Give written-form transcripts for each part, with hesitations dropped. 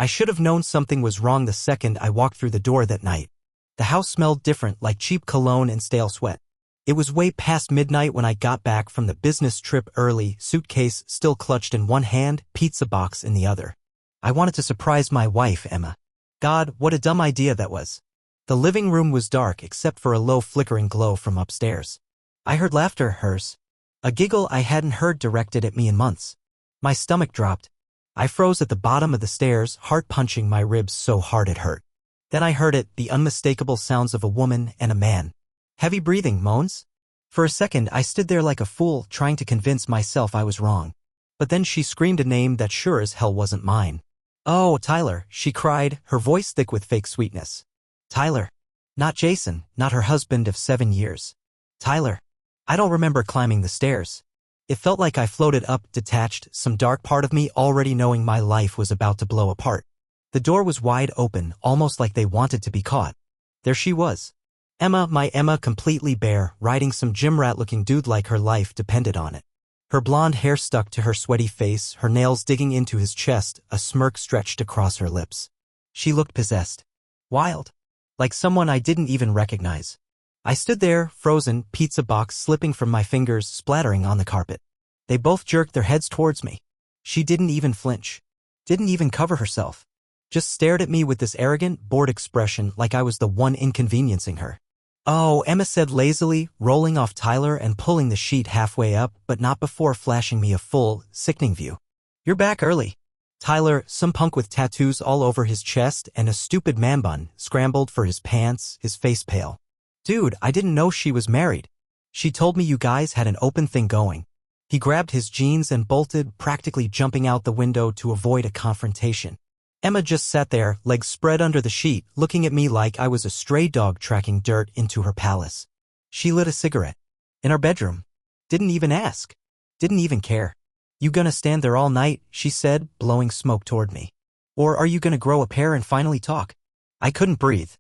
I should have known something was wrong the second I walked through the door that night. The house smelled different, like cheap cologne and stale sweat. It was way past midnight when I got back from the business trip early, suitcase still clutched in one hand, pizza box in the other. I wanted to surprise my wife, Emma. God, what a dumb idea that was. The living room was dark except for a low flickering glow from upstairs. I heard laughter, hers. A giggle I hadn't heard directed at me in months. My stomach dropped. I froze at the bottom of the stairs, heart punching my ribs so hard it hurt. Then I heard it, the unmistakable sounds of a woman and a man. Heavy breathing, moans. For a second I stood there like a fool, trying to convince myself I was wrong. But then she screamed a name that sure as hell wasn't mine. "Oh, Tyler," she cried, her voice thick with fake sweetness. Tyler. Not Jason, not her husband of 7 years. Tyler. I don't remember climbing the stairs. It felt like I floated up, detached, some dark part of me already knowing my life was about to blow apart. The door was wide open, almost like they wanted to be caught. There she was. Emma, my Emma, completely bare, riding some gym rat-looking dude like her life depended on it. Her blonde hair stuck to her sweaty face, her nails digging into his chest, a smirk stretched across her lips. She looked possessed. Wild. Like someone I didn't even recognize. I stood there, frozen, pizza box slipping from my fingers, splattering on the carpet. They both jerked their heads towards me. She didn't even flinch. Didn't even cover herself. Just stared at me with this arrogant, bored expression like I was the one inconveniencing her. "Oh," Emma said lazily, rolling off Tyler and pulling the sheet halfway up, but not before flashing me a full, sickening view. "You're back early." Tyler, some punk with tattoos all over his chest and a stupid man bun, scrambled for his pants, his face pale. "Dude, I didn't know she was married. She told me you guys had an open thing going." He grabbed his jeans and bolted, practically jumping out the window to avoid a confrontation. Emma just sat there, legs spread under the sheet, looking at me like I was a stray dog tracking dirt into her palace. She lit a cigarette. In our bedroom. Didn't even ask. Didn't even care. "You gonna stand there all night?" she said, blowing smoke toward me. "Or are you gonna grow a pair and finally talk?" I couldn't breathe.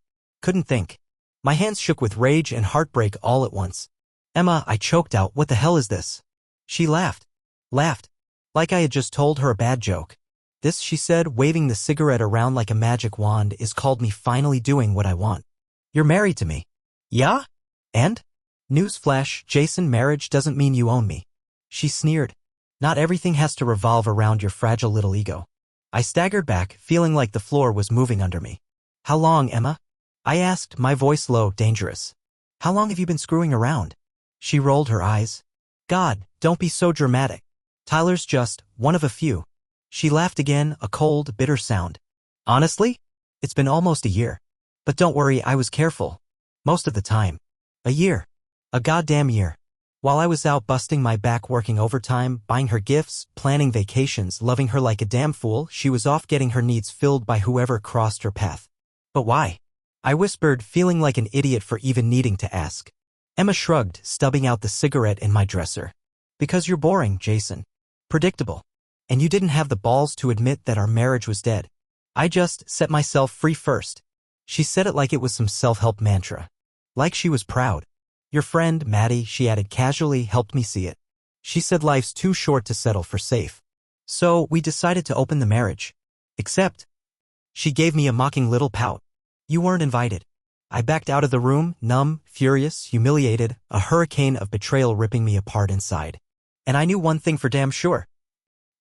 Couldn't think. My hands shook with rage and heartbreak all at once. "Emma," I choked out, "what the hell is this?" She laughed. Laughed. Like I had just told her a bad joke. "This," she said, waving the cigarette around like a magic wand, "is called me finally doing what I want. You're married to me." "Yeah? And?" "Newsflash, Jason, marriage doesn't mean you own me." She sneered. "Not everything has to revolve around your fragile little ego." I staggered back, feeling like the floor was moving under me. "How long, Emma?" I asked, my voice low, dangerous. "How long have you been screwing around?" She rolled her eyes. "God, don't be so dramatic. Tyler's just one of a few." She laughed again, a cold, bitter sound. "Honestly? It's been almost a year. But don't worry, I was careful. Most of the time. A year. A goddamn year. While I was out busting my back working overtime, buying her gifts, planning vacations, loving her like a damn fool, she was off getting her needs filled by whoever crossed her path. But why?" I whispered, feeling like an idiot for even needing to ask. Emma shrugged, stubbing out the cigarette in my dresser. "Because you're boring, Jason. Predictable. And you didn't have the balls to admit that our marriage was dead. I just set myself free first." She said it like it was some self-help mantra. Like she was proud. "Your friend, Maddie," she added casually, "helped me see it. She said life's too short to settle for safe. So we decided to open the marriage. Except..." She gave me a mocking little pout. "You weren't invited." I backed out of the room, numb, furious, humiliated, a hurricane of betrayal ripping me apart inside. And I knew one thing for damn sure.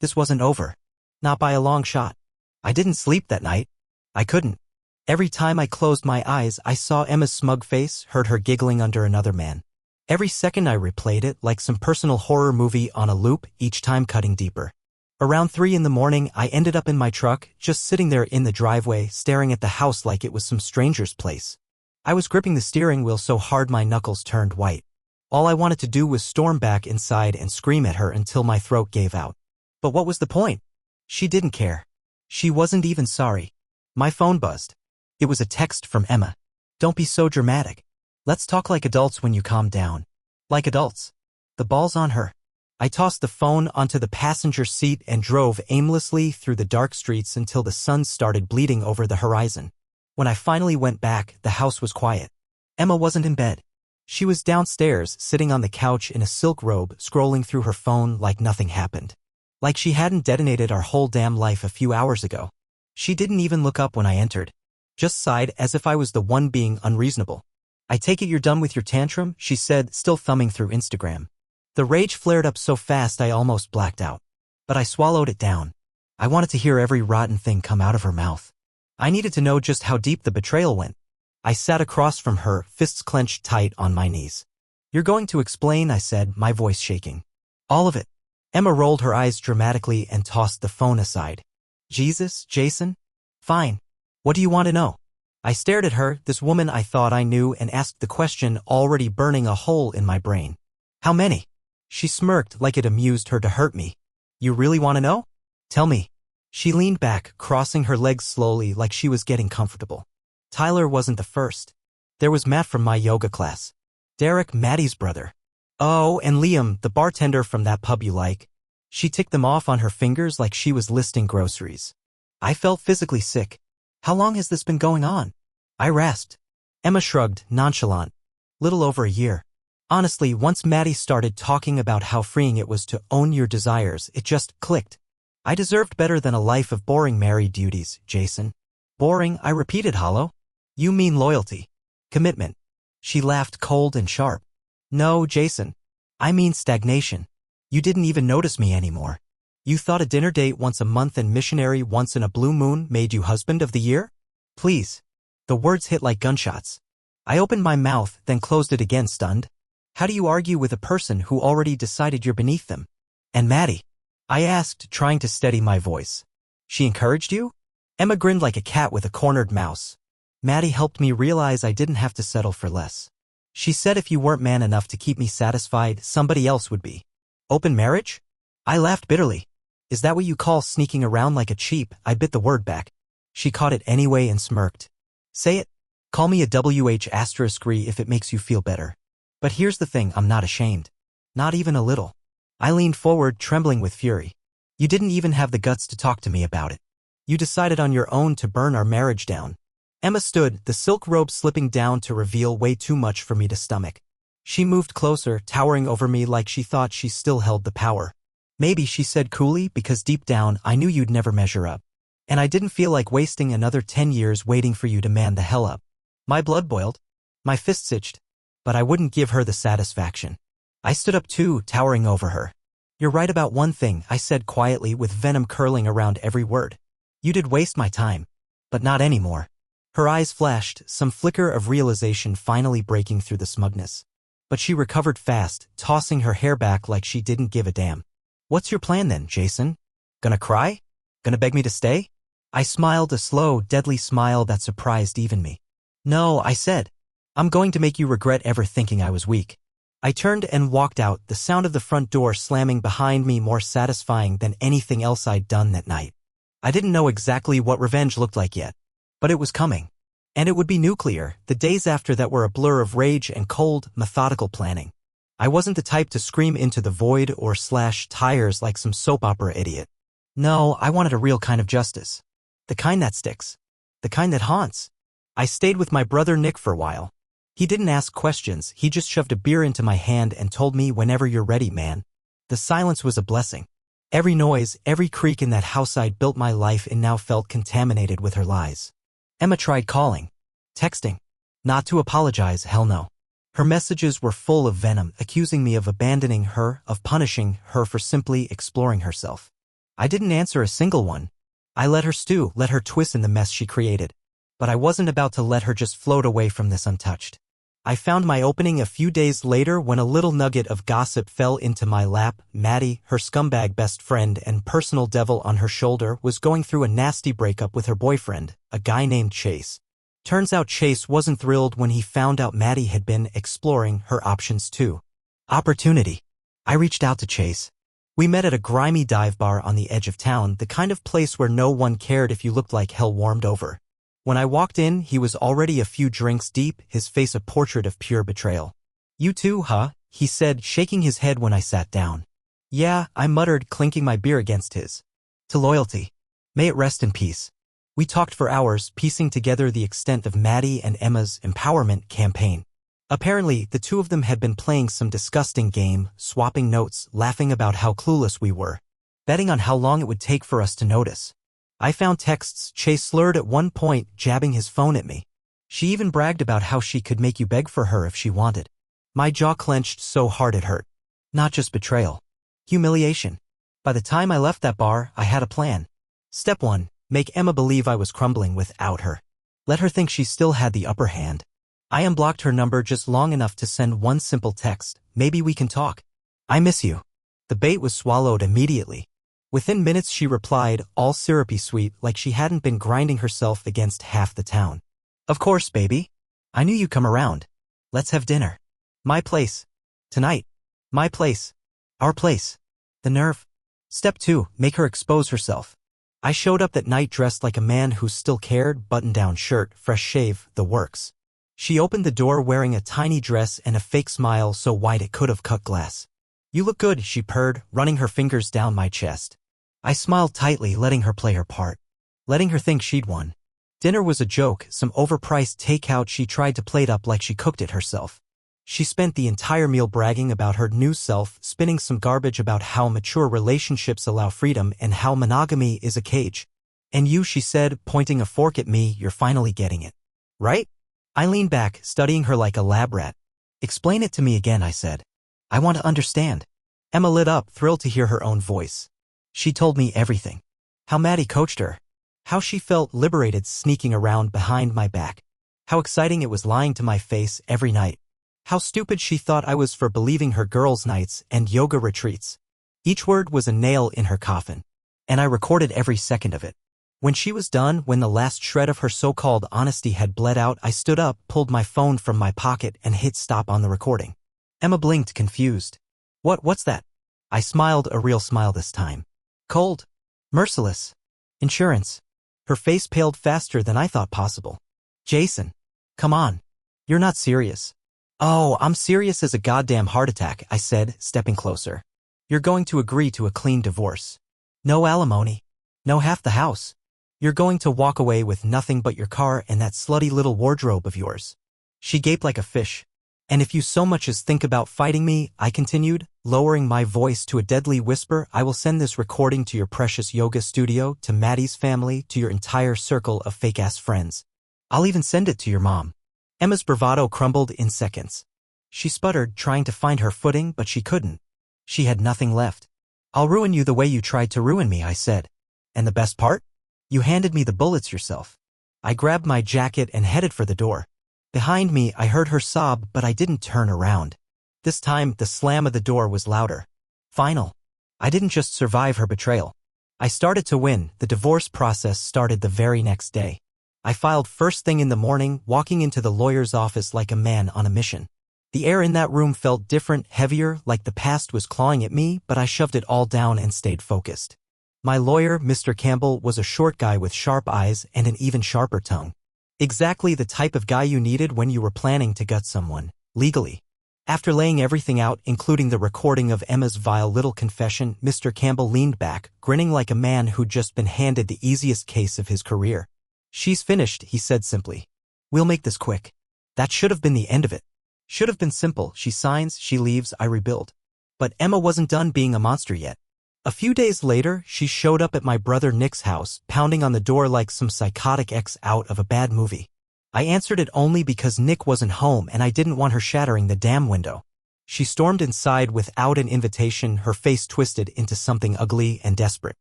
This wasn't over. Not by a long shot. I didn't sleep that night. I couldn't. Every time I closed my eyes, I saw Emma's smug face, heard her giggling under another man. Every second I replayed it like some personal horror movie on a loop, each time cutting deeper. Around 3 in the morning, I ended up in my truck, just sitting there in the driveway, staring at the house like it was some stranger's place. I was gripping the steering wheel so hard my knuckles turned white. All I wanted to do was storm back inside and scream at her until my throat gave out. But what was the point? She didn't care. She wasn't even sorry. My phone buzzed. It was a text from Emma. "Don't be so dramatic. Let's talk like adults when you calm down." Like adults. The ball's on her. I tossed the phone onto the passenger seat and drove aimlessly through the dark streets until the sun started bleeding over the horizon. When I finally went back, the house was quiet. Emma wasn't in bed. She was downstairs, sitting on the couch in a silk robe, scrolling through her phone like nothing happened. Like she hadn't detonated our whole damn life a few hours ago. She didn't even look up when I entered. Just sighed as if I was the one being unreasonable. I take it you're done with your tantrum, she said, still thumbing through Instagram. The rage flared up so fast I almost blacked out. But I swallowed it down. I wanted to hear every rotten thing come out of her mouth. I needed to know just how deep the betrayal went. I sat across from her, fists clenched tight on my knees. You're going to explain, I said, my voice shaking. All of it. Emma rolled her eyes dramatically and tossed the phone aside. Jesus, Jason? Fine. What do you want to know? I stared at her, this woman I thought I knew, and asked the question already burning a hole in my brain. How many? She smirked like it amused her to hurt me. You really want to know? Tell me. She leaned back, crossing her legs slowly like she was getting comfortable. Tyler wasn't the first. There was Matt from my yoga class. Derek, Maddie's brother. Oh, and Liam, the bartender from that pub you like. She ticked them off on her fingers like she was listing groceries. I felt physically sick. How long has this been going on? I rasped. Emma shrugged, nonchalant. Little over a year. Honestly, once Maddie started talking about how freeing it was to own your desires, it just clicked. I deserved better than a life of boring married duties, Jason. Boring, I repeated hollow. You mean loyalty. Commitment. She laughed cold and sharp. No, Jason. I mean stagnation. You didn't even notice me anymore. You thought a dinner date once a month and missionary once in a blue moon made you husband of the year? Please. The words hit like gunshots. I opened my mouth, then closed it again, stunned. How do you argue with a person who already decided you're beneath them? And Maddie? I asked, trying to steady my voice. She encouraged you? Emma grinned like a cat with a cornered mouse. Maddie helped me realize I didn't have to settle for less. She said if you weren't man enough to keep me satisfied, somebody else would be. Open marriage? I laughed bitterly. Is that what you call sneaking around like a cheap? I bit the word back. She caught it anyway and smirked. Say it. Call me a WH*re if it makes you feel better. But here's the thing, I'm not ashamed. Not even a little. I leaned forward, trembling with fury. You didn't even have the guts to talk to me about it. You decided on your own to burn our marriage down. Emma stood, the silk robe slipping down to reveal way too much for me to stomach. She moved closer, towering over me like she thought she still held the power. Maybe, she said coolly, because deep down I knew you'd never measure up. And I didn't feel like wasting another 10 years waiting for you to man the hell up. My blood boiled. My fists itched. But I wouldn't give her the satisfaction. I stood up too, towering over her. You're right about one thing, I said quietly with venom curling around every word. You did waste my time. But not anymore. Her eyes flashed, some flicker of realization finally breaking through the smugness. But she recovered fast, tossing her hair back like she didn't give a damn. What's your plan then, Jason? Gonna cry? Gonna beg me to stay? I smiled, a slow, deadly smile that surprised even me. No, I said. I'm going to make you regret ever thinking I was weak. I turned and walked out, the sound of the front door slamming behind me more satisfying than anything else I'd done that night. I didn't know exactly what revenge looked like yet. But it was coming. And it would be nuclear. The days after that were a blur of rage and cold, methodical planning. I wasn't the type to scream into the void or slash tires like some soap opera idiot. No, I wanted a real kind of justice. The kind that sticks. The kind that haunts. I stayed with my brother Nick for a while. He didn't ask questions, he just shoved a beer into my hand and told me, whenever you're ready, man. The silence was a blessing. Every noise, every creak in that house I'd built my life in now felt contaminated with her lies. Emma tried calling. Texting. Not to apologize, hell no. Her messages were full of venom, accusing me of abandoning her, of punishing her for simply exploring herself. I didn't answer a single one. I let her stew, let her twist in the mess she created. But I wasn't about to let her just float away from this untouched. I found my opening a few days later when a little nugget of gossip fell into my lap. Maddie, her scumbag best friend and personal devil on her shoulder, was going through a nasty breakup with her boyfriend, a guy named Chase. Turns out Chase wasn't thrilled when he found out Maddie had been exploring her options too. Opportunity. I reached out to Chase. We met at a grimy dive bar on the edge of town, the kind of place where no one cared if you looked like hell warmed over. When I walked in, he was already a few drinks deep, his face a portrait of pure betrayal. You too, huh? He said, shaking his head when I sat down. Yeah, I muttered, clinking my beer against his. To loyalty. May it rest in peace. We talked for hours, piecing together the extent of Maddie and Emma's empowerment campaign. Apparently, the two of them had been playing some disgusting game, swapping notes, laughing about how clueless we were, betting on how long it would take for us to notice. I found texts Chase slurred at one point, jabbing his phone at me. She even bragged about how she could make you beg for her if she wanted. My jaw clenched so hard it hurt. Not just betrayal. Humiliation. By the time I left that bar, I had a plan. Step 1. Make Emma believe I was crumbling without her. Let her think she still had the upper hand. I unblocked her number just long enough to send one simple text. Maybe we can talk. I miss you. The bait was swallowed immediately. Within minutes she replied, all syrupy sweet, like she hadn't been grinding herself against half the town. Of course, baby. I knew you'd come around. Let's have dinner. My place. Tonight. My place. Our place. The nerve. Step 2. Make her expose herself. I showed up that night dressed like a man who still cared, button-down shirt, fresh shave, the works. She opened the door wearing a tiny dress and a fake smile so wide it could have cut glass. You look good, she purred, running her fingers down my chest. I smiled tightly, letting her play her part. Letting her think she'd won. Dinner was a joke, some overpriced takeout. She tried to plate up like she cooked it herself. She spent the entire meal bragging about her new self, spinning some garbage about how mature relationships allow freedom and how monogamy is a cage. And you, she said, pointing a fork at me, you're finally getting it. Right? I leaned back, studying her like a lab rat. Explain it to me again, I said. I want to understand. Emma lit up, thrilled to hear her own voice. She told me everything. How Maddie coached her. How she felt liberated sneaking around behind my back. How exciting it was lying to my face every night. How stupid she thought I was for believing her girls' nights and yoga retreats. Each word was a nail in her coffin. And I recorded every second of it. When she was done, when the last shred of her so-called honesty had bled out, I stood up, pulled my phone from my pocket, and hit stop on the recording. Emma blinked, confused. What's that? I smiled, a real smile this time. Cold. Merciless. Insurance. Her face paled faster than I thought possible. Jason. Come on. You're not serious. Oh, I'm serious as a goddamn heart attack, I said, stepping closer. You're going to agree to a clean divorce. No alimony. No half the house. You're going to walk away with nothing but your car and that slutty little wardrobe of yours. She gaped like a fish. And if you so much as think about fighting me, I continued, lowering my voice to a deadly whisper, I will send this recording to your precious yoga studio, to Maddie's family, to your entire circle of fake-ass friends. I'll even send it to your mom. Emma's bravado crumbled in seconds. She sputtered, trying to find her footing, but she couldn't. She had nothing left. I'll ruin you the way you tried to ruin me, I said. And the best part? You handed me the bullets yourself. I grabbed my jacket and headed for the door. Behind me, I heard her sob, but I didn't turn around. This time, the slam of the door was louder. Final. I didn't just survive her betrayal. I started to win. The divorce process started the very next day. I filed first thing in the morning, walking into the lawyer's office like a man on a mission. The air in that room felt different, heavier, like the past was clawing at me, but I shoved it all down and stayed focused. My lawyer, Mr. Campbell, was a short guy with sharp eyes and an even sharper tongue. Exactly the type of guy you needed when you were planning to gut someone, legally. After laying everything out, including the recording of Emma's vile little confession, Mr. Campbell leaned back, grinning like a man who'd just been handed the easiest case of his career. She's finished, he said simply. We'll make this quick. That should have been the end of it. Should have been simple. She signs, she leaves, I rebuild. But Emma wasn't done being a monster yet. A few days later, she showed up at my brother Nick's house, pounding on the door like some psychotic ex out of a bad movie. I answered it only because Nick wasn't home and I didn't want her shattering the damn window. She stormed inside without an invitation, her face twisted into something ugly and desperate.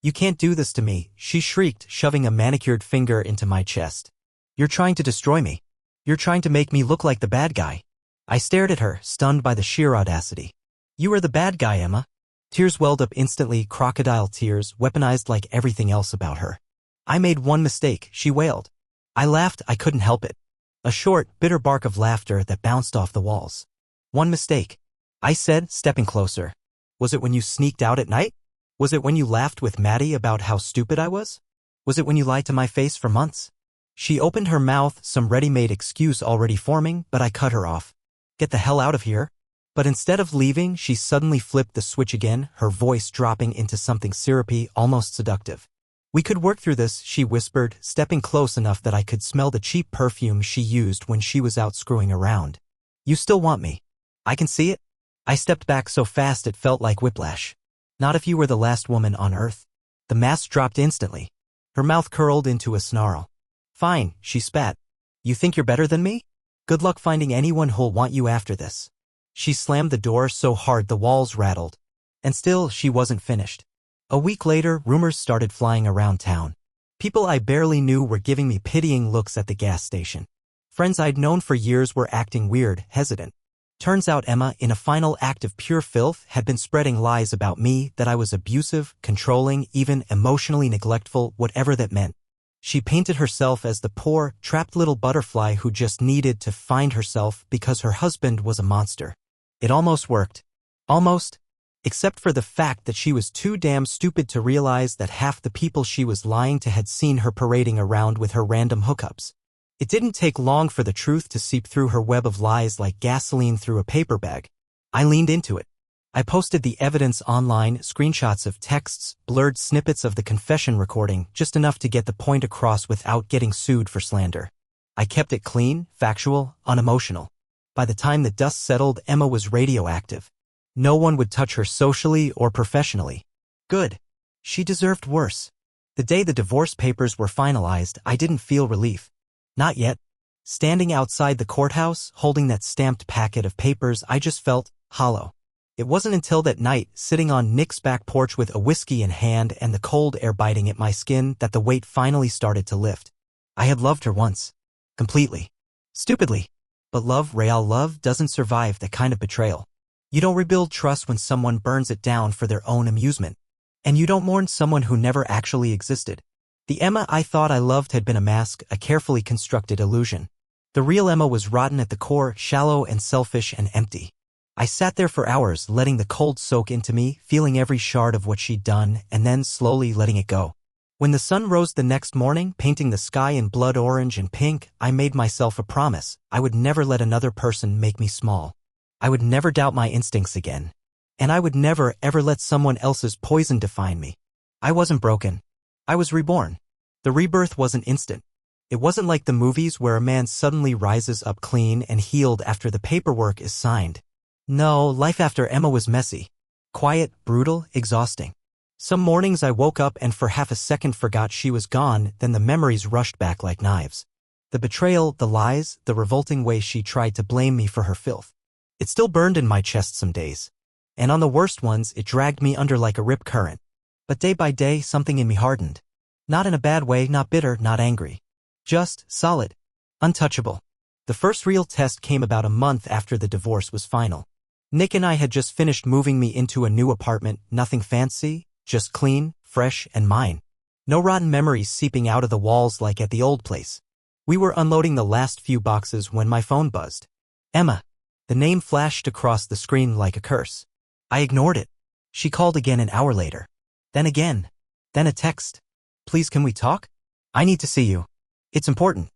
You can't do this to me, she shrieked, shoving a manicured finger into my chest. You're trying to destroy me. You're trying to make me look like the bad guy. I stared at her, stunned by the sheer audacity. You are the bad guy, Emma. Tears welled up instantly, crocodile tears, weaponized like everything else about her. I made one mistake, she wailed. I laughed, I couldn't help it. A short, bitter bark of laughter that bounced off the walls. One mistake, I said, stepping closer. Was it when you sneaked out at night? Was it when you laughed with Maddie about how stupid I was? Was it when you lied to my face for months? She opened her mouth, some ready-made excuse already forming, but I cut her off. Get the hell out of here. But instead of leaving, she suddenly flipped the switch again, her voice dropping into something syrupy, almost seductive. We could work through this, she whispered, stepping close enough that I could smell the cheap perfume she used when she was out screwing around. You still want me. I can see it. I stepped back so fast it felt like whiplash. Not if you were the last woman on Earth. The mask dropped instantly. Her mouth curled into a snarl. Fine, she spat. You think you're better than me? Good luck finding anyone who'll want you after this. She slammed the door so hard the walls rattled. And still, she wasn't finished. A week later, rumors started flying around town. People I barely knew were giving me pitying looks at the gas station. Friends I'd known for years were acting weird, hesitant. Turns out Emma, in a final act of pure filth, had been spreading lies about me, that I was abusive, controlling, even emotionally neglectful, whatever that meant. She painted herself as the poor, trapped little butterfly who just needed to find herself because her husband was a monster. It almost worked. Almost. Except for the fact that she was too damn stupid to realize that half the people she was lying to had seen her parading around with her random hookups. It didn't take long for the truth to seep through her web of lies like gasoline through a paper bag. I leaned into it. I posted the evidence online, screenshots of texts, blurred snippets of the confession recording, just enough to get the point across without getting sued for slander. I kept it clean, factual, unemotional. By the time the dust settled, Emma was radioactive. No one would touch her socially or professionally. Good. She deserved worse. The day the divorce papers were finalized, I didn't feel relief. Not yet. Standing outside the courthouse, holding that stamped packet of papers, I just felt hollow. It wasn't until that night, sitting on Nick's back porch with a whiskey in hand and the cold air biting at my skin, that the weight finally started to lift. I had loved her once. Completely. Stupidly. But real love, doesn't survive that kind of betrayal. You don't rebuild trust when someone burns it down for their own amusement. And you don't mourn someone who never actually existed. The Emma I thought I loved had been a mask, a carefully constructed illusion. The real Emma was rotten at the core, shallow and selfish and empty. I sat there for hours, letting the cold soak into me, feeling every shard of what she'd done, and then slowly letting it go. When the sun rose the next morning, painting the sky in blood orange and pink, I made myself a promise. I would never let another person make me small. I would never doubt my instincts again. And I would never, ever let someone else's poison define me. I wasn't broken. I was reborn. The rebirth wasn't instant. It wasn't like the movies where a man suddenly rises up clean and healed after the paperwork is signed. No, life after Emma was messy. Quiet, brutal, exhausting. Some mornings I woke up and for half a second forgot she was gone, then the memories rushed back like knives. The betrayal, the lies, the revolting way she tried to blame me for her filth. It still burned in my chest some days. And on the worst ones, it dragged me under like a rip current. But day by day, something in me hardened. Not in a bad way, not bitter, not angry. Just solid. Untouchable. The first real test came about a month after the divorce was final. Nick and I had just finished moving me into a new apartment, nothing fancy, just clean, fresh, and mine. No rotten memories seeping out of the walls like at the old place. We were unloading the last few boxes when my phone buzzed. Emma. The name flashed across the screen like a curse. I ignored it. She called again an hour later. Then again. Then a text. Please, can we talk? I need to see you. It's important.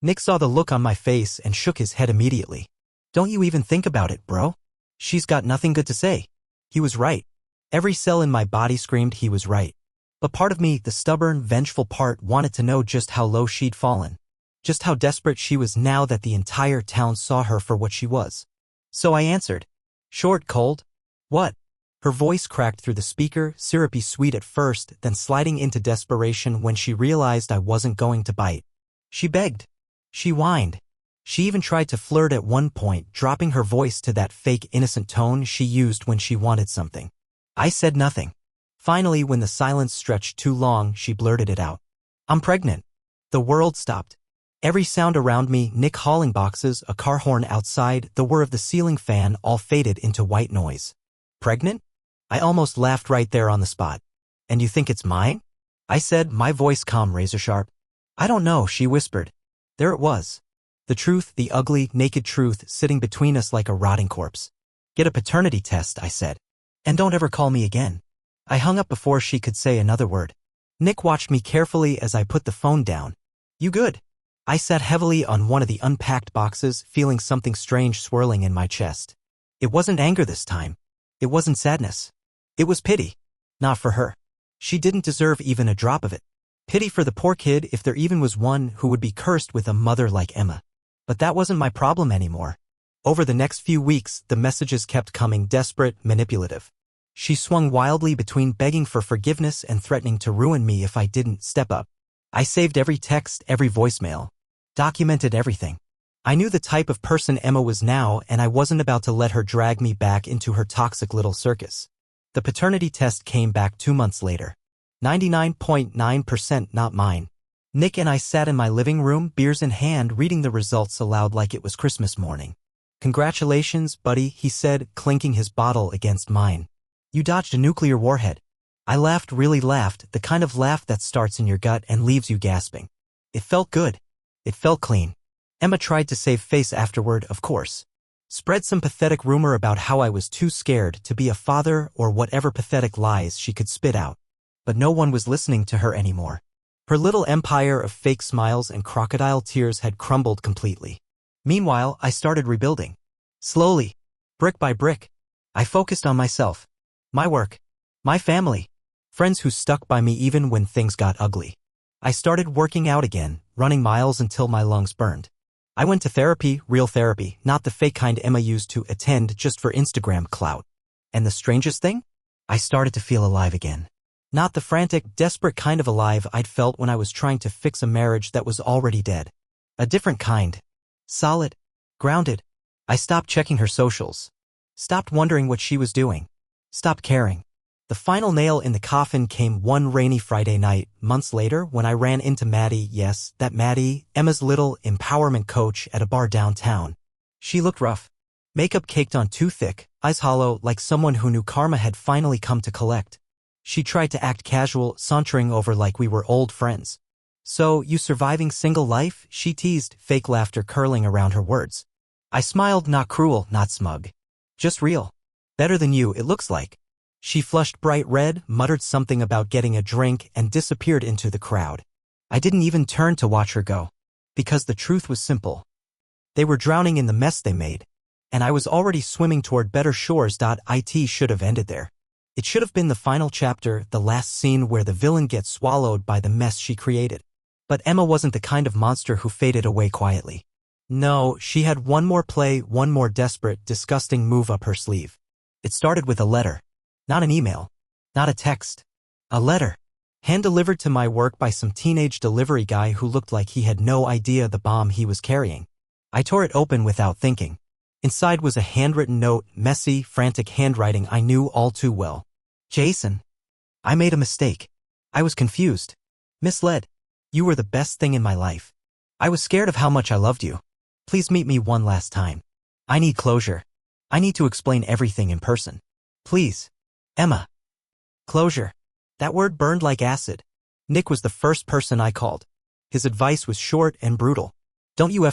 Nick saw the look on my face and shook his head immediately. Don't you even think about it, bro. She's got nothing good to say. He was right. Every cell in my body screamed he was right. But part of me, the stubborn, vengeful part, wanted to know just how low she'd fallen. Just how desperate she was now that the entire town saw her for what she was. So I answered. Short, cold. What? Her voice cracked through the speaker, syrupy sweet at first, then sliding into desperation when she realized I wasn't going to bite. She begged. She whined. She even tried to flirt at one point, dropping her voice to that fake innocent tone she used when she wanted something. I said nothing. Finally, when the silence stretched too long, she blurted it out. I'm pregnant. The world stopped. Every sound around me, Nick hauling boxes, a car horn outside, the whir of the ceiling fan, all faded into white noise. Pregnant? I almost laughed right there on the spot. And you think it's mine? I said, my voice calm, razor sharp. I don't know, she whispered. There it was. The truth, the ugly, naked truth, sitting between us like a rotting corpse. Get a paternity test, I said. And don't ever call me again. I hung up before she could say another word. Nick watched me carefully as I put the phone down. You good? I sat heavily on one of the unpacked boxes, feeling something strange swirling in my chest. It wasn't anger this time. It wasn't sadness. It was pity. Not for her. She didn't deserve even a drop of it. Pity for the poor kid, if there even was one, who would be cursed with a mother like Emma. But that wasn't my problem anymore. Over the next few weeks, the messages kept coming, desperate, manipulative. She swung wildly between begging for forgiveness and threatening to ruin me if I didn't step up. I saved every text, every voicemail. Documented everything. I knew the type of person Emma was now, and I wasn't about to let her drag me back into her toxic little circus. The paternity test came back 2 months later. 99.9% not mine. Nick and I sat in my living room, beers in hand, reading the results aloud like it was Christmas morning. "Congratulations, buddy," he said, clinking his bottle against mine. "You dodged a nuclear warhead." I laughed, really laughed, the kind of laugh that starts in your gut and leaves you gasping. It felt good. It felt clean. Emma tried to save face afterward, of course. Spread some pathetic rumor about how I was too scared to be a father or whatever pathetic lies she could spit out. But no one was listening to her anymore. Her little empire of fake smiles and crocodile tears had crumbled completely. Meanwhile, I started rebuilding. Slowly, brick by brick. I focused on myself, my work, my family, friends who stuck by me even when things got ugly. I started working out again, running miles until my lungs burned. I went to therapy, real therapy, not the fake kind Emma used to attend just for Instagram clout. And the strangest thing? I started to feel alive again. Not the frantic, desperate kind of alive I'd felt when I was trying to fix a marriage that was already dead. A different kind. Solid. Grounded. I stopped checking her socials. Stopped wondering what she was doing. Stopped caring. The final nail in the coffin came one rainy Friday night, months later, when I ran into Maddie, yes, that Maddie, Emma's little empowerment coach, at a bar downtown. She looked rough. Makeup caked on too thick, eyes hollow, like someone who knew karma had finally come to collect. She tried to act casual, sauntering over like we were old friends. "So, you surviving single life?" she teased, fake laughter curling around her words. I smiled, not cruel, not smug. Just real. "Better than you, it looks like." She flushed bright red, muttered something about getting a drink, and disappeared into the crowd. I didn't even turn to watch her go. Because the truth was simple. They were drowning in the mess they made. And I was already swimming toward better shores. It should have ended there. It should have been the final chapter, the last scene where the villain gets swallowed by the mess she created. But Emma wasn't the kind of monster who faded away quietly. No, she had one more play, one more desperate, disgusting move up her sleeve. It started with a letter. Not an email. Not a text. A letter. Hand-delivered to my work by some teenage delivery guy who looked like he had no idea the bomb he was carrying. I tore it open without thinking. Inside was a handwritten note, messy, frantic handwriting I knew all too well. "Jason, I made a mistake. I was confused. Misled. You were the best thing in my life. I was scared of how much I loved you. Please meet me one last time. I need closure. I need to explain everything in person. Please. Emma." Closure. That word burned like acid. Nick was the first person I called. His advice was short and brutal. "Don't you ****ing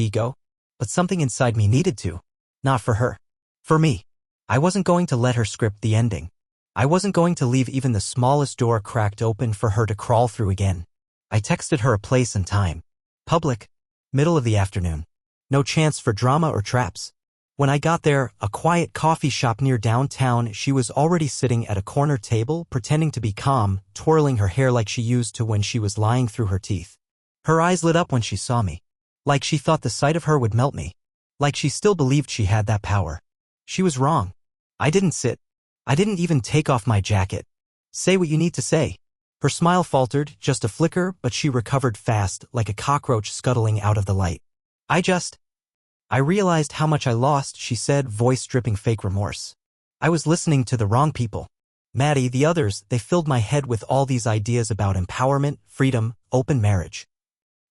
go?" But something inside me needed to. Not for her. For me. I wasn't going to let her script the ending. I wasn't going to leave even the smallest door cracked open for her to crawl through again. I texted her a place and time. Public. Middle of the afternoon. No chance for drama or traps. When I got there, a quiet coffee shop near downtown, she was already sitting at a corner table, pretending to be calm, twirling her hair like she used to when she was lying through her teeth. Her eyes lit up when she saw me. Like she thought the sight of her would melt me. Like she still believed she had that power. She was wrong. I didn't sit. I didn't even take off my jacket. "Say what you need to say." Her smile faltered, just a flicker, but she recovered fast, like a cockroach scuttling out of the light. I realized how much I lost," she said, voice dripping fake remorse. "I was listening to the wrong people. Maddie, the others, they filled my head with all these ideas about empowerment, freedom, open marriage."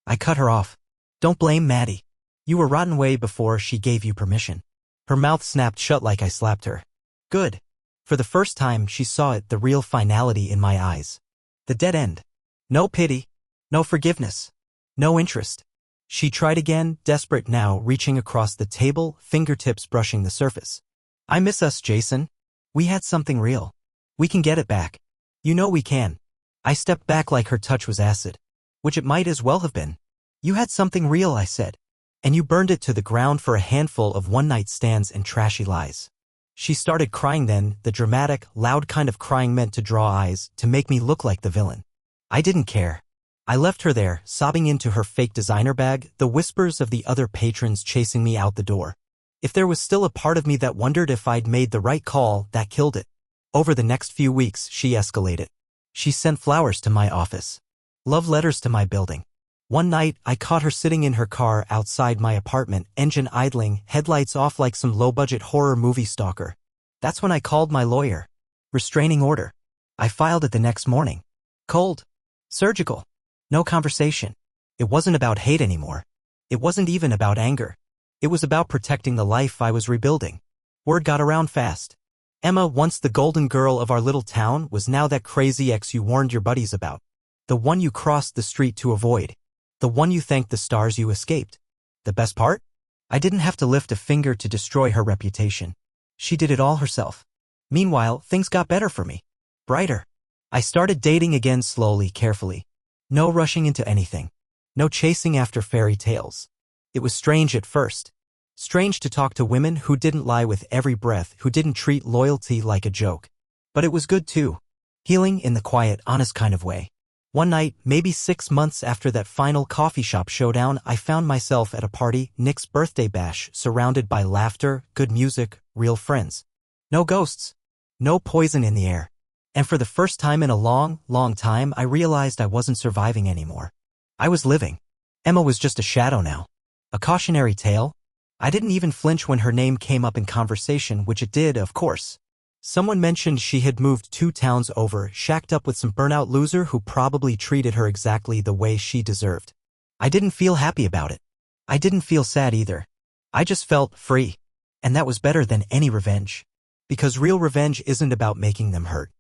I cut her off. "Don't blame Maddie. You were rotten way before she gave you permission." Her mouth snapped shut like I slapped her. Good. For the first time, she saw it, the real finality in my eyes. The dead end. No pity. No forgiveness. No interest. She tried again, desperate now, reaching across the table, fingertips brushing the surface. "I miss us, Jason. We had something real. We can get it back. You know we can." I stepped back like her touch was acid. Which it might as well have been. "You had something real," I said. "And you burned it to the ground for a handful of one-night stands and trashy lies." She started crying then, the dramatic, loud kind of crying meant to draw eyes, to make me look like the villain. I didn't care. I left her there, sobbing into her fake designer bag, the whispers of the other patrons chasing me out the door. If there was still a part of me that wondered if I'd made the right call, that killed it. Over the next few weeks, she escalated. She sent flowers to my office. Love letters to my building. One night, I caught her sitting in her car outside my apartment, engine idling, headlights off like some low-budget horror movie stalker. That's when I called my lawyer. Restraining order. I filed it the next morning. Cold. Surgical. No conversation. It wasn't about hate anymore. It wasn't even about anger. It was about protecting the life I was rebuilding. Word got around fast. Emma, once the golden girl of our little town, was now that crazy ex you warned your buddies about. The one you crossed the street to avoid. The one you thanked the stars you escaped. The best part? I didn't have to lift a finger to destroy her reputation. She did it all herself. Meanwhile, things got better for me. Brighter. I started dating again slowly, carefully. No rushing into anything. No chasing after fairy tales. It was strange at first. Strange to talk to women who didn't lie with every breath, who didn't treat loyalty like a joke. But it was good too. Healing in the quiet, honest kind of way. One night, maybe 6 months after that final coffee shop showdown, I found myself at a party, Nick's birthday bash, surrounded by laughter, good music, real friends. No ghosts. No poison in the air. And for the first time in a long, long time, I realized I wasn't surviving anymore. I was living. Emma was just a shadow now. A cautionary tale. I didn't even flinch when her name came up in conversation, which it did, of course. Someone mentioned she had moved 2 towns over, shacked up with some burnout loser who probably treated her exactly the way she deserved. I didn't feel happy about it. I didn't feel sad either. I just felt free. And that was better than any revenge. Because real revenge isn't about making them hurt.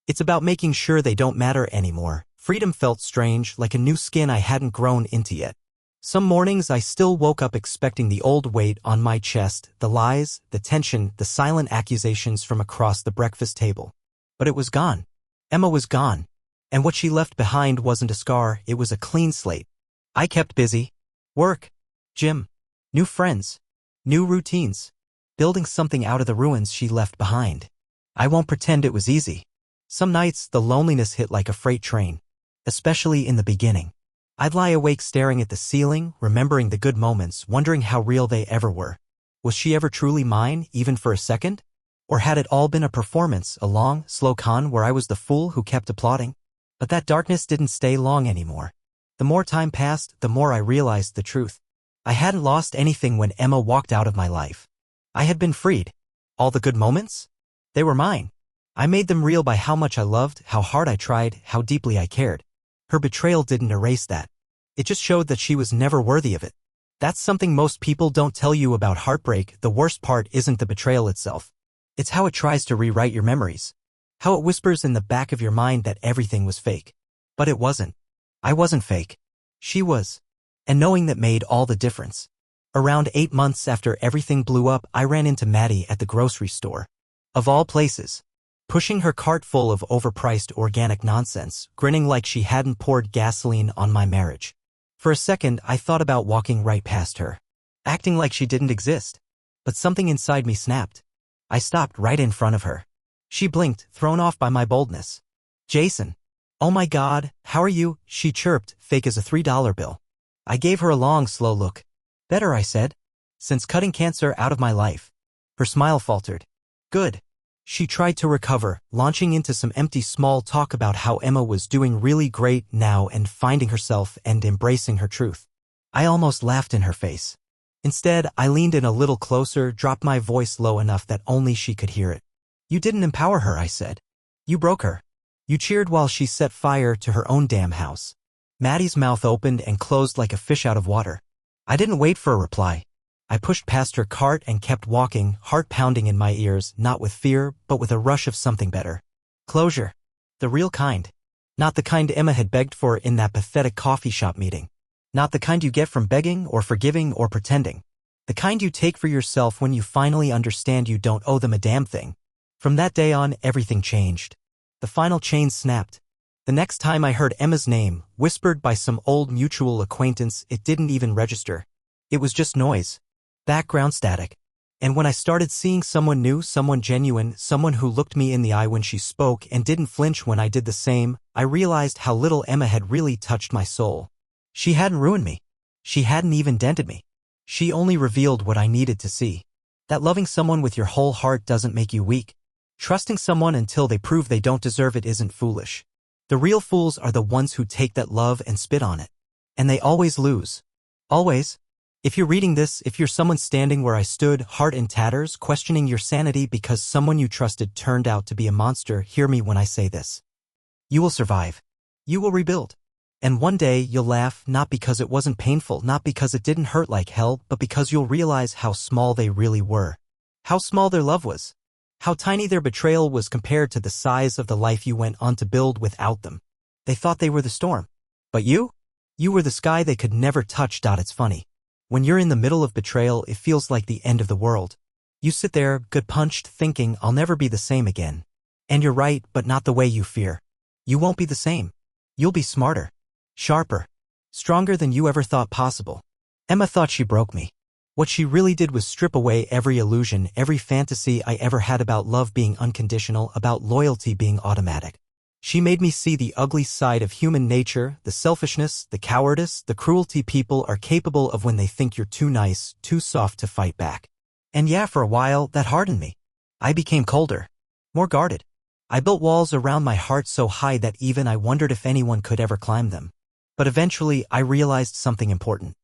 It's about making sure they don't matter anymore. Freedom felt strange, like a new skin I hadn't grown into yet. Some mornings I still woke up expecting the old weight on my chest, the lies, the tension, the silent accusations from across the breakfast table. But it was gone. Emma was gone. And what she left behind wasn't a scar, it was a clean slate. I kept busy. Work. Gym. New friends. New routines. Building something out of the ruins she left behind. I won't pretend it was easy. Some nights the loneliness hit like a freight train. Especially in the beginning. I'd lie awake staring at the ceiling, remembering the good moments, wondering how real they ever were. Was she ever truly mine, even for a second? Or had it all been a performance, a long, slow con where I was the fool who kept applauding? But that darkness didn't stay long anymore. The more time passed, the more I realized the truth. I hadn't lost anything when Emma walked out of my life. I had been freed. All the good moments? They were mine. I made them real by how much I loved, how hard I tried, how deeply I cared. Her betrayal didn't erase that. It just showed that she was never worthy of it. That's something most people don't tell you about heartbreak. The worst part isn't the betrayal itself. It's how it tries to rewrite your memories. How it whispers in the back of your mind that everything was fake. But it wasn't. I wasn't fake. She was. And knowing that made all the difference. Around 8 months after everything blew up, I ran into Maddie at the grocery store. Of all places. Pushing her cart full of overpriced organic nonsense, grinning like she hadn't poured gasoline on my marriage. For a second, I thought about walking right past her. Acting like she didn't exist. But something inside me snapped. I stopped right in front of her. She blinked, thrown off by my boldness. Jason. Oh my God, how are you? She chirped, fake as a $3 bill. I gave her a long, slow look. Better, I said. Since cutting cancer out of my life. Her smile faltered. Good. She tried to recover, launching into some empty small talk about how Emma was doing really great now and finding herself and embracing her truth. I almost laughed in her face. Instead, I leaned in a little closer, dropped my voice low enough that only she could hear it. You didn't empower her, I said. You broke her. You cheered while she set fire to her own damn house. Maddie's mouth opened and closed like a fish out of water. I didn't wait for a reply. I pushed past her cart and kept walking, heart pounding in my ears, not with fear, but with a rush of something better. Closure. The real kind. Not the kind Emma had begged for in that pathetic coffee shop meeting. Not the kind you get from begging or forgiving or pretending. The kind you take for yourself when you finally understand you don't owe them a damn thing. From that day on, everything changed. The final chain snapped. The next time I heard Emma's name, whispered by some old mutual acquaintance, it didn't even register. It was just noise. Background static. And when I started seeing someone new, someone genuine, someone who looked me in the eye when she spoke and didn't flinch when I did the same, I realized how little Emma had really touched my soul. She hadn't ruined me. She hadn't even dented me. She only revealed what I needed to see. That loving someone with your whole heart doesn't make you weak. Trusting someone until they prove they don't deserve it isn't foolish. The real fools are the ones who take that love and spit on it. And they always lose. Always. If you're reading this, if you're someone standing where I stood, heart in tatters, questioning your sanity because someone you trusted turned out to be a monster, hear me when I say this. You will survive. You will rebuild. And one day you'll laugh, not because it wasn't painful, not because it didn't hurt like hell, but because you'll realize how small they really were. How small their love was. How tiny their betrayal was compared to the size of the life you went on to build without them. They thought they were the storm. But you? You were the sky they could never touch. It's funny. When you're in the middle of betrayal, it feels like the end of the world. You sit there, gut-punched, thinking, I'll never be the same again. And you're right, but not the way you fear. You won't be the same. You'll be smarter. Sharper. Stronger than you ever thought possible. Emma thought she broke me. What she really did was strip away every illusion, every fantasy I ever had about love being unconditional, about loyalty being automatic. She made me see the ugly side of human nature, the selfishness, the cowardice, the cruelty people are capable of when they think you're too nice, too soft to fight back. And yeah, for a while, that hardened me. I became colder. More guarded. I built walls around my heart so high that even I wondered if anyone could ever climb them. But eventually, I realized something important.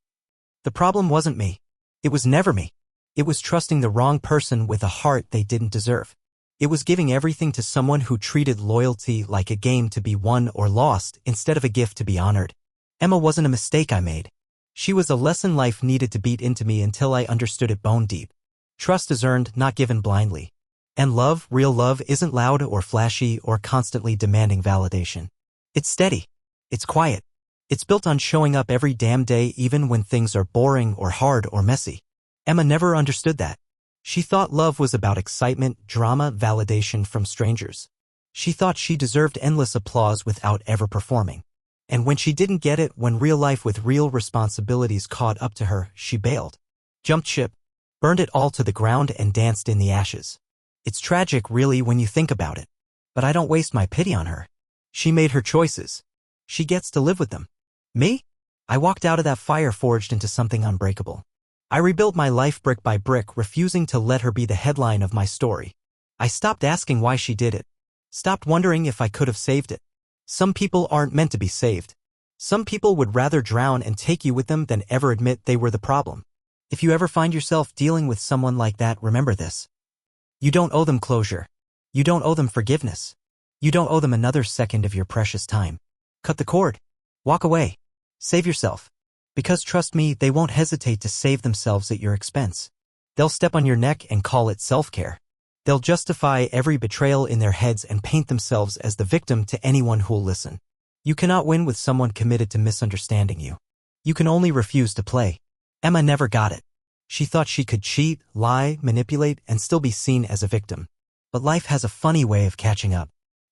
The problem wasn't me. It was never me. It was trusting the wrong person with a heart they didn't deserve. It was giving everything to someone who treated loyalty like a game to be won or lost instead of a gift to be honored. Emma wasn't a mistake I made. She was a lesson life needed to beat into me until I understood it bone deep. Trust is earned, not given blindly. And love, real love, isn't loud or flashy or constantly demanding validation. It's steady. It's quiet. It's built on showing up every damn day even when things are boring or hard or messy. Emma never understood that. She thought love was about excitement, drama, validation from strangers. She thought she deserved endless applause without ever performing. And when she didn't get it, when real life with real responsibilities caught up to her, she bailed. Jumped ship, burned it all to the ground and danced in the ashes. It's tragic really when you think about it. But I don't waste my pity on her. She made her choices. She gets to live with them. Me? I walked out of that fire forged into something unbreakable. I rebuilt my life brick by brick, refusing to let her be the headline of my story. I stopped asking why she did it. Stopped wondering if I could have saved it. Some people aren't meant to be saved. Some people would rather drown and take you with them than ever admit they were the problem. If you ever find yourself dealing with someone like that, remember this. You don't owe them closure. You don't owe them forgiveness. You don't owe them another second of your precious time. Cut the cord. Walk away. Save yourself. Because trust me, they won't hesitate to save themselves at your expense. They'll step on your neck and call it self-care. They'll justify every betrayal in their heads and paint themselves as the victim to anyone who'll listen. You cannot win with someone committed to misunderstanding you. You can only refuse to play. Emma never got it. She thought she could cheat, lie, manipulate, and still be seen as a victim. But life has a funny way of catching up.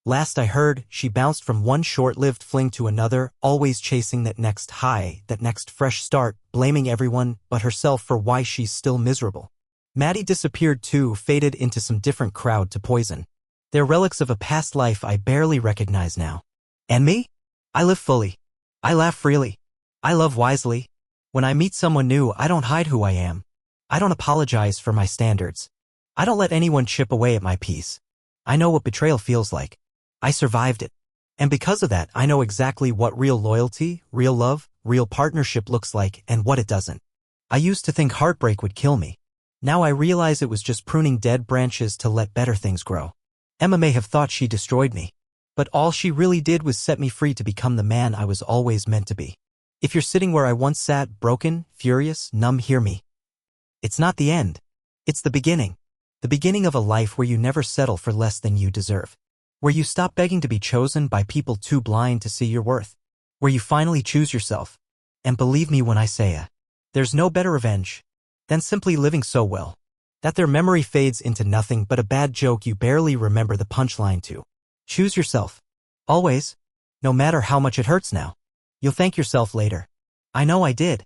Last I heard, she bounced from one short-lived fling to another, always chasing that next high, that next fresh start, blaming everyone but herself for why she's still miserable. Maddie disappeared too, faded into some different crowd to poison. They're relics of a past life I barely recognize now. And me? I live fully. I laugh freely. I love wisely. When I meet someone new, I don't hide who I am. I don't apologize for my standards. I don't let anyone chip away at my peace. I know what betrayal feels like. I survived it. And because of that, I know exactly what real loyalty, real love, real partnership looks like and what it doesn't. I used to think heartbreak would kill me. Now I realize it was just pruning dead branches to let better things grow. Emma may have thought she destroyed me, but all she really did was set me free to become the man I was always meant to be. If you're sitting where I once sat, broken, furious, numb, hear me. It's not the end. It's the beginning. The beginning of a life where you never settle for less than you deserve. Where you stop begging to be chosen by people too blind to see your worth. Where you finally choose yourself. And believe me when I say there's no better revenge than simply living so well that their memory fades into nothing but a bad joke you barely remember the punchline to. Choose yourself. Always. No matter how much it hurts now. You'll thank yourself later. I know I did.